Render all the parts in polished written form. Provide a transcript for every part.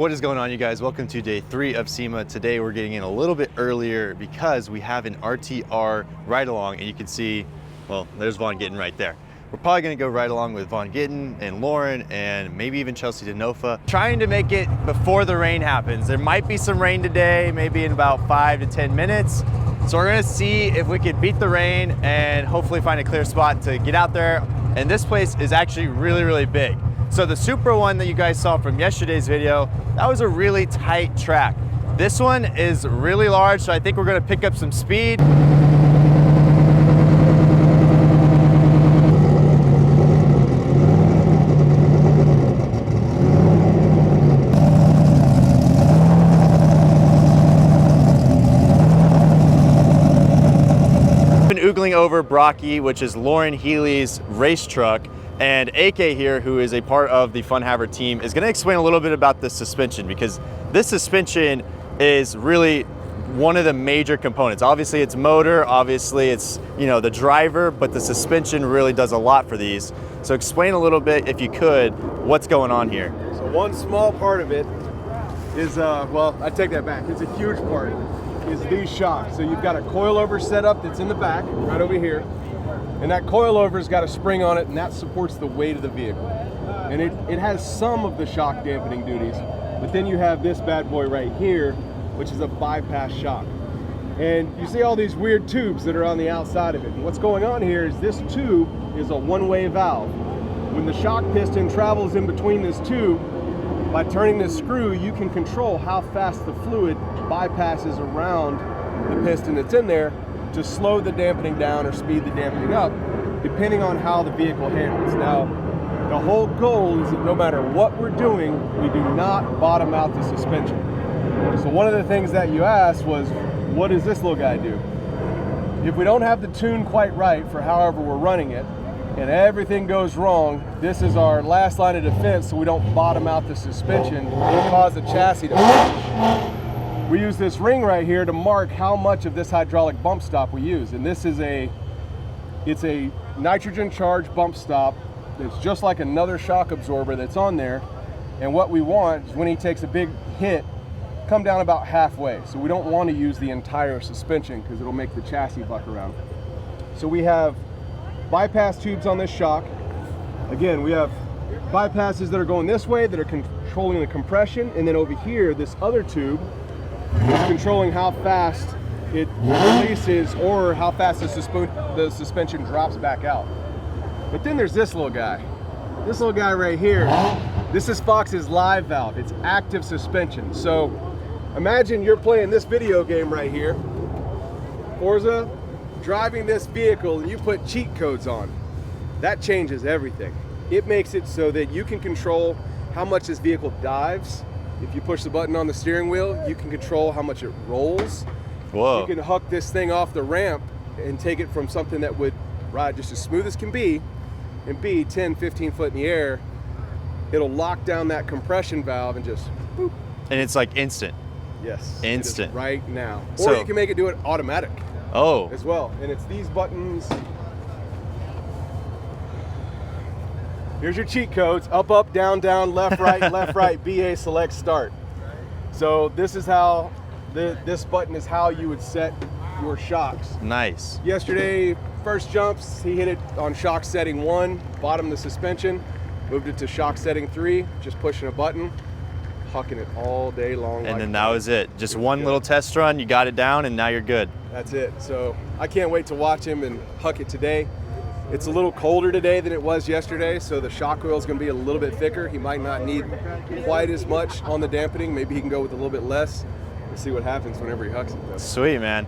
What is going on, you guys? Welcome to day 3 of SEMA. Today we're getting in a little bit earlier because we have an RTR ride along, and you can see, well, there's Vaughn Gittin right there. We're probably gonna go ride along with Vaughn Gittin and Loren and maybe even Chelsea DeNofa. Trying to make it before the rain happens. There might be some rain today, maybe in about 5 to 10 minutes. So we're gonna see if we can beat the rain and hopefully find a clear spot to get out there. And this place is actually really, really big. So the Supra one that you guys saw from yesterday's video, that was a really tight track. This one is really large, so I think we're gonna pick up some speed. Been oogling over Broncky, which is Loren Healy's race truck. And AK here, who is a part of the Fun Haver team, is gonna explain a little bit about this suspension, because this suspension is really one of the major components. Obviously it's motor, obviously it's, you know, the driver, but the suspension really does a lot for these. So explain a little bit, if you could, what's going on here. So one small part of it is, well, I take that back. It's a huge part, is these shocks. So you've got a coilover setup that's in the back, right over here. And that coilover's got a spring on it, and that supports the weight of the vehicle. And it has some of the shock dampening duties, but then you have this bad boy right here, which is a bypass shock. And you see all these weird tubes that are on the outside of it. And what's going on here is this tube is a one-way valve. When the shock piston travels in between this tube, by turning this screw, you can control how fast the fluid bypasses around the piston that's in there to slow the dampening down or speed the dampening up, depending on how the vehicle handles. Now, the whole goal is that no matter what we're doing, we do not bottom out the suspension. So one of the things that you asked was, what does this little guy do? If we don't have the tune quite right for however we're running it, and everything goes wrong, this is our last line of defense so we don't bottom out the suspension or cause the chassis to crash. We use this ring right here to mark how much of this hydraulic bump stop we use. And this is it's a nitrogen charged bump stop that's just like another shock absorber that's on there. And what we want is when he takes a big hit, come down about halfway. So we don't want to use the entire suspension because it'll make the chassis buck around. So we have bypass tubes on this shock. Again, we have bypasses that are going this way that are controlling the compression. And then over here, this other tube is controlling how fast it releases or how fast the suspension drops back out. But then there's this little guy. This little guy right here. This is Fox's live valve. It's active suspension. So imagine you're playing this video game right here, Forza, driving this vehicle, and you put cheat codes on. That changes everything. It makes it so that you can control how much this vehicle dives. If you push the button on the steering wheel, you can control how much it rolls. Whoa. You can huck this thing off the ramp and take it from something that would ride just as smooth as can be and be 10, 15 foot in the air. It'll lock down that compression valve and just boop. And it's like instant. Yes. Instant. Right now. So, or you can make it do it automatic. Oh. As well. And it's these buttons. Here's your cheat codes: up, up, down, down, left, right, BA, select, start. So this is how, this button is how you would set your shocks. Nice. Yesterday, first jumps, he hit it on shock setting 1, bottom the suspension, moved it to shock setting 3, just pushing a button, hucking it all day long. And then that was it. Just one little test run, you got it down, and now you're good. That's it. So I can't wait to watch him and huck it today. It's a little colder today than it was yesterday, so the shock oil is going to be a little bit thicker. He might not need quite as much on the dampening. Maybe he can go with a little bit less. We'll see what happens whenever he hucks it, though. Sweet, man.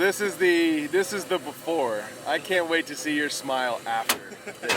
this is the before. I can't wait to see your smile after this.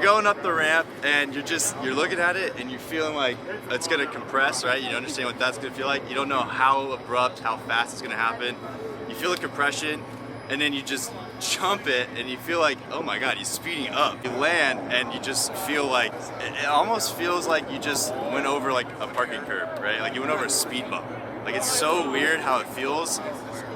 Going up the ramp and you're looking at it and you're feeling like it's gonna compress, right? You understand what that's gonna feel like. You don't know how abrupt, how fast it's gonna happen. You feel the compression and then you just jump it and you feel like, oh my God, he's speeding up. You land and you just feel like, it almost feels like you just went over like a parking curb, right? Like you went over a speed bump. Like it's so weird how it feels.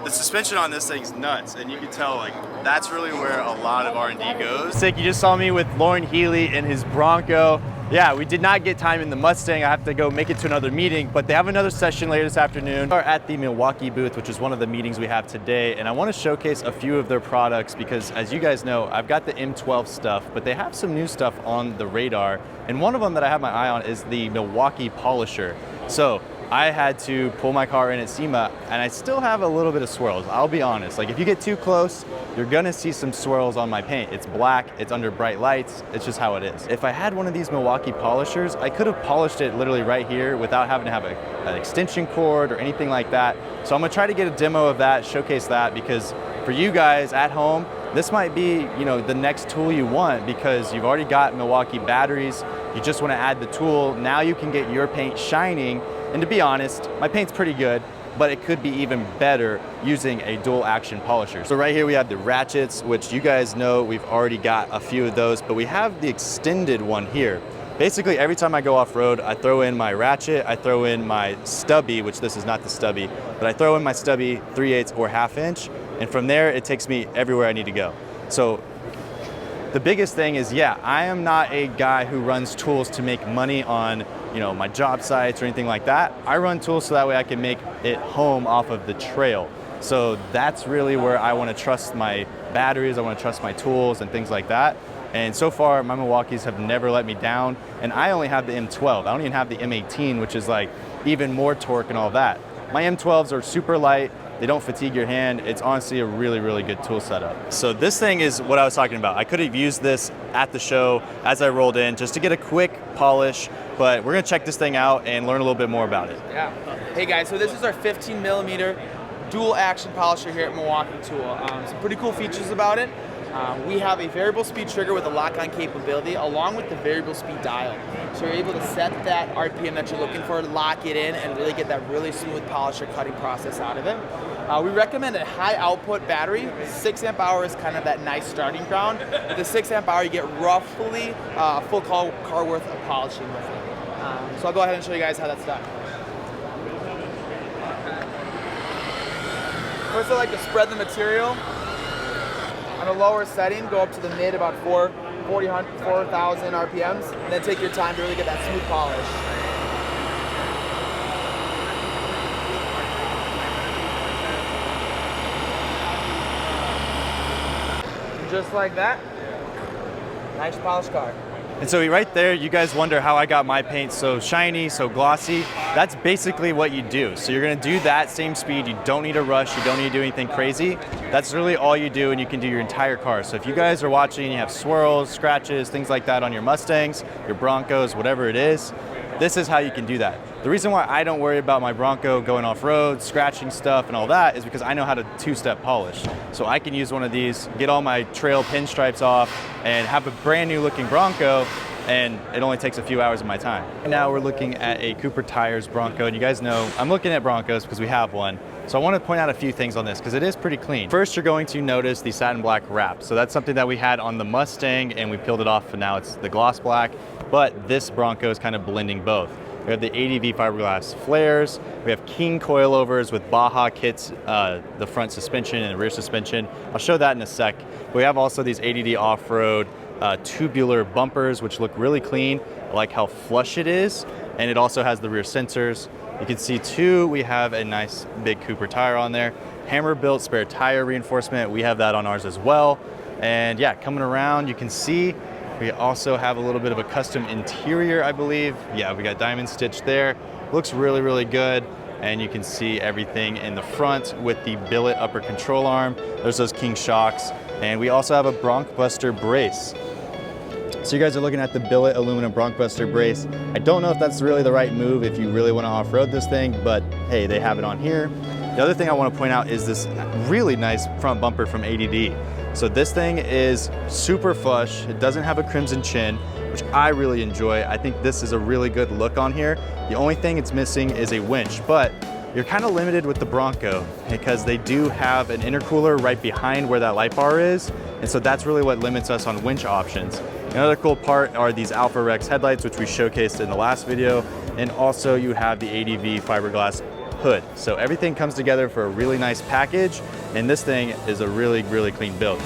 The suspension on this thing's nuts, and you can tell like that's really where a lot of R&D goes. Sick, you just saw me with Loren Healy in his Bronco. Yeah, we did not get time in the Mustang. I have to go make it to another meeting, but they have another session later this afternoon. We're at the Milwaukee booth, which is one of the meetings we have today, and I want to showcase a few of their products because, as you guys know, I've got the M12 stuff, but they have some new stuff on the radar, and one of them that I have my eye on is the Milwaukee Polisher. So I had to pull my car in at SEMA and I still have a little bit of swirls. I'll be honest, like if you get too close, you're gonna see some swirls on my paint. It's black, it's under bright lights, it's just how it is. If I had one of these Milwaukee polishers, I could have polished it literally right here without having to have an extension cord or anything like that. So I'm gonna try to get a demo of that, showcase that, because for you guys at home, this might be, you know, the next tool you want because you've already got Milwaukee batteries, you just wanna add the tool, now you can get your paint shining. And to be honest, my paint's pretty good, but it could be even better using a dual action polisher. So right here we have the ratchets, which you guys know we've already got a few of those, but we have the extended one here. Basically every time I go off-road, I throw in my ratchet, I throw in my stubby, which this is not the stubby, but I throw in my stubby 3/8 or 1/2 inch, and from there it takes me everywhere I need to go. So the biggest thing is, yeah, I am not a guy who runs tools to make money on, you know, my job sites or anything like that. I run tools so that way I can make it home off of the trail. So that's really where I want to trust my batteries, I want to trust my tools and things like that. And so far, my Milwaukees have never let me down. And I only have the M12. I don't even have the M18, which is like even more torque and all that. My M12s are super light. They don't fatigue your hand. It's honestly a really, really good tool setup. So this thing is what I was talking about. I could have used this at the show as I rolled in just to get a quick polish, but we're gonna check this thing out and learn a little bit more about it. Yeah. Hey guys, so this is our 15mm dual action polisher here at Milwaukee Tool. Some pretty cool features about it. We have a variable speed trigger with a lock-on capability along with the variable speed dial. So you're able to set that RPM that you're looking for, lock it in, and really get that really smooth polisher cutting process out of it. We recommend a high output battery. 6 amp hour is kind of that nice starting ground. With the 6 amp hour, you get roughly a full car worth of polishing with it. So I'll go ahead and show you guys how that's done. First, I like to spread the material on a lower setting, go up to the mid about 4,000 RPMs, and then take your time to really get that smooth polish. just like that. Nice polished car. And so right there, you guys wonder how I got my paint so shiny, so glossy. That's basically what you do. So you're gonna do that same speed. You don't need to rush. You don't need to do anything crazy. That's really all you do, and you can do your entire car. So if you guys are watching and you have swirls, scratches, things like that on your Mustangs, your Broncos, whatever it is, this is how you can do that. The reason why I don't worry about my Bronco going off-road, scratching stuff and all that is because I know how to two-step polish. So I can use one of these, get all my trail pinstripes off, and have a brand new looking Bronco, and it only takes a few hours of my time. Now we're looking at a Cooper Tires Bronco, and you guys know I'm looking at Broncos because we have one. So I want to point out a few things on this because it is pretty clean. First, you're going to notice the satin black wrap. So that's something that we had on the Mustang and we peeled it off, and now it's the gloss black. But this Bronco is kind of blending both. We have the ADV fiberglass flares. We have King coilovers with Baja kits, the front suspension and the rear suspension. I'll show that in a sec. We have also these ADD off-road tubular bumpers, which look really clean. I like how flush it is. And it also has the rear sensors. You can see too, we have a nice big Cooper tire on there. Hammer built spare tire reinforcement. We have that on ours as well. And yeah, coming around, you can see we also have a little bit of a custom interior, I believe. Yeah, we got diamond stitched there. Looks really, really good. And you can see everything in the front with the billet upper control arm. There's those King shocks. And we also have a Bronc Buster brace. So you guys are looking at the billet aluminum Bronc Buster brace. I don't know if that's really the right move if you really want to off-road this thing, but hey, they have it on here. The other thing I want to point out is this really nice front bumper from ADD. So this thing is super flush. It doesn't have a crimson chin, which I really enjoy. I think this is a really good look on here. The only thing it's missing is a winch, but you're kind of limited with the Bronco because they do have an intercooler right behind where that light bar is. And so that's really what limits us on winch options. Another cool part are these Alpha Rex headlights, which we showcased in the last video. And also you have the ADV fiberglass hood. So everything comes together for a really nice package. And this thing is a really, really clean build.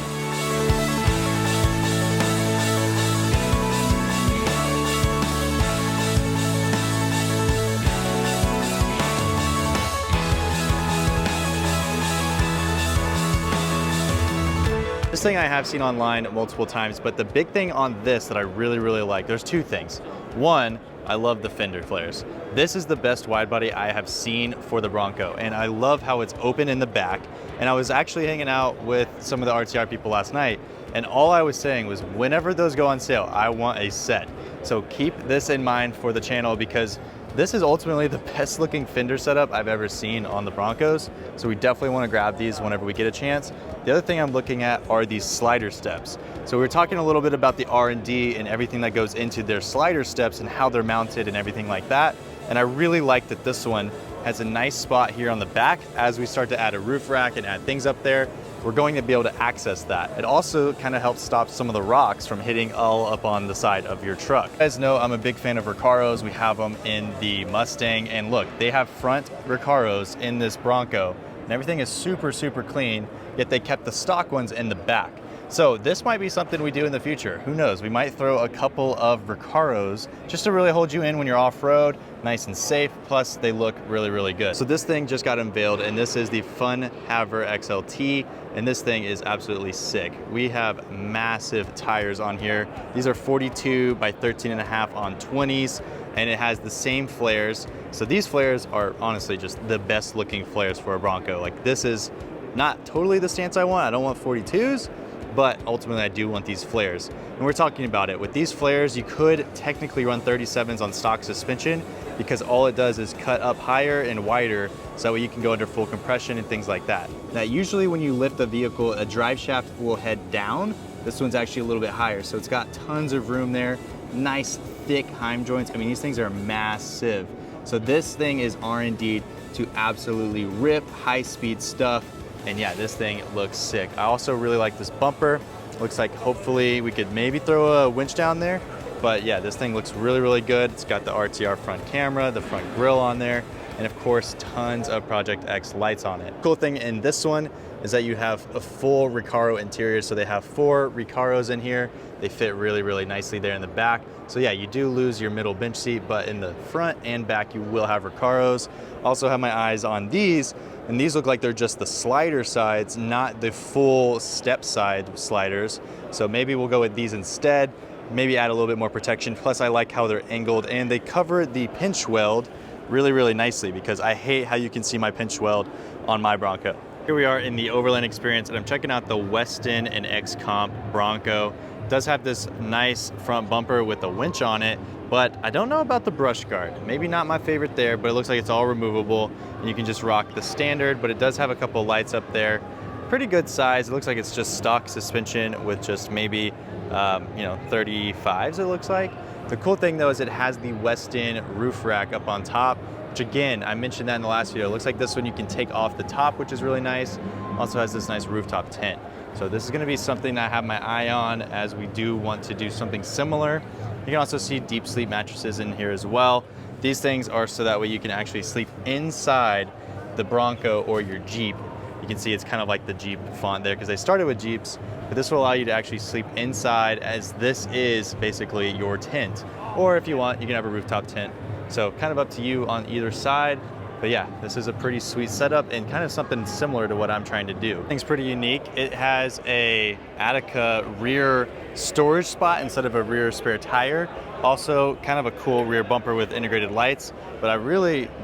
This thing I have seen online multiple times, but the big thing on this that I really, really like, there's two things. One, I love the Fender Flares. This is the best wide body I have seen for the Bronco, and I love how it's open in the back. And I was actually hanging out with some of the RTR people last night, and all I was saying was whenever those go on sale, I want a set. So keep this in mind for the channel because this is ultimately the best looking fender setup I've ever seen on the Broncos. So we definitely want to grab these whenever we get a chance. The other thing I'm looking at are these slider steps. So we were talking a little bit about the R&D and everything that goes into their slider steps and how they're mounted and everything like that. And I really like that this one has a nice spot here on the back. As we start to add a roof rack and add things up there, we're going to be able to access that. It also kind of helps stop some of the rocks from hitting all up on the side of your truck. You guys know I'm a big fan of Recaros. We have them in the Mustang, and look, they have front Recaros in this Bronco, and everything is super, super clean, yet they kept the stock ones in the back. So this might be something we do in the future. Who knows? We might throw a couple of Recaros just to really hold you in when you're off-road, nice and safe, plus they look really, really good. So this thing just got unveiled, and this is the Fun Haver XLT, and this thing is absolutely sick. We have massive tires on here. These are 42 by 13.5 on 20s, and it has the same flares. So these flares are honestly just the best looking flares for a Bronco. Like, this is not totally the stance I want. I don't want 42s, but ultimately I do want these flares. And we're talking about it. With these flares, you could technically run 37s on stock suspension because all it does is cut up higher and wider so that way you can go under full compression and things like that. Now, usually when you lift the vehicle, a drive shaft will head down. This one's actually a little bit higher, so it's got tons of room there. Nice, thick heim joints. I mean, these things are massive. So this thing is R&D'd to absolutely rip high-speed stuff. And yeah, this thing looks sick. I also really like this bumper. Looks like hopefully we could maybe throw a winch down there. But yeah, this thing looks really, really good. It's got the RTR front camera, the front grille on there, and of course, tons of Project X lights on it. Cool thing in this one is that you have a full Recaro interior. So they have 4 Recaros in here. They fit really, really nicely there in the back. So yeah, you do lose your middle bench seat, but in the front and back, you will have Recaros. Also have my eyes on these And these look like they're just the slider sides, not the full step side sliders. So maybe we'll go with these instead, maybe add a little bit more protection. Plus I like how they're angled and they cover the pinch weld really, really nicely, because I hate how you can see my pinch weld on my Bronco. Here we are in the Overland experience and I'm checking out the Weston and X-Comp Bronco. It does have this nice front bumper with a winch on it, but I don't know about the brush guard. Maybe not my favorite there, but it looks like it's all removable and you can just rock the standard, but it does have a couple lights up there. Pretty good size. It looks like it's just stock suspension with just maybe, 35s it looks like. The cool thing though is it has the Weston roof rack up on top, which again, I mentioned that in the last video. It looks like this one you can take off the top, which is really nice. Also has this nice rooftop tent. So this is gonna be something that I have my eye on as we do want to do something similar. You can also see deep sleep mattresses in here as well. These things are so that way you can actually sleep inside the Bronco or your Jeep. You can see it's kind of like the Jeep font there because they started with Jeeps, but this will allow you to actually sleep inside, as this is basically your tent. Or if you want, you can have a rooftop tent. So kind of up to you on either side. But yeah, this is a pretty sweet setup and kind of something similar to what I'm trying to do. Thing's pretty unique. It has a Attica rear storage spot instead of a rear spare tire. Also kind of a cool rear bumper with integrated lights. But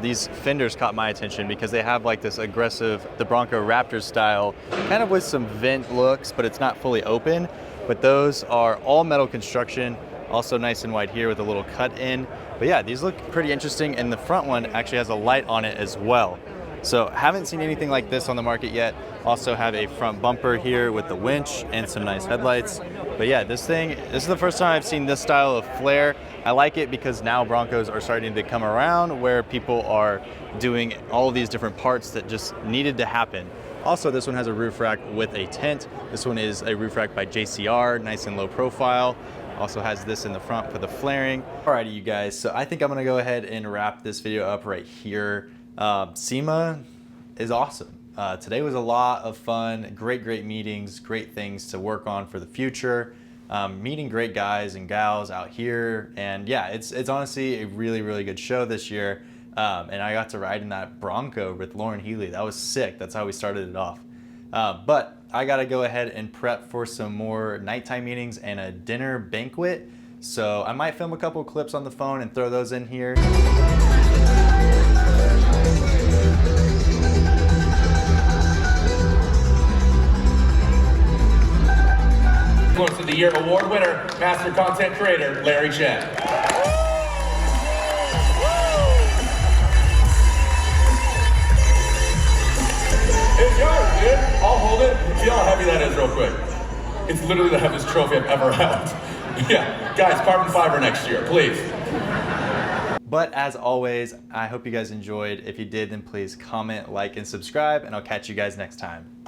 these fenders caught my attention because they have like this aggressive, the Bronco Raptor style, kind of with some vent looks, but it's not fully open. But those are all metal construction. Also nice and wide here with a little cut in. But yeah, these look pretty interesting, and the front one actually has a light on it as well. So haven't seen anything like this on the market yet. Also have a front bumper here with the winch and some nice headlights. But yeah, this is the first time I've seen this style of flare. I like it because now Broncos are starting to come around where people are doing all of these different parts that just needed to happen. Also, this one has a roof rack with a tent. This one is a roof rack by JCR, nice and low profile. Also has this in the front for the flaring. Alrighty, you guys, so I think I'm gonna go ahead and wrap this video up right here. SEMA is awesome. Today was a lot of fun, great meetings, great things to work on for the future. Meeting great guys and gals out here, and yeah, it's honestly a really good show this year. And I got to ride in that Bronco with Loren Healy. That was sick. That's how we started it off. But I gotta go ahead and prep for some more nighttime meetings and a dinner banquet. So I might film a couple clips on the phone and throw those in here. Influence of the Year award winner, Master Content Creator, Larry Chen. It's yours, dude. I'll hold it. See how heavy that is real quick. It's literally the heaviest trophy I've ever held. Yeah, guys, carbon fiber next year, please. But as always, I hope you guys enjoyed. If you did, then please comment, like, and subscribe, and I'll catch you guys next time.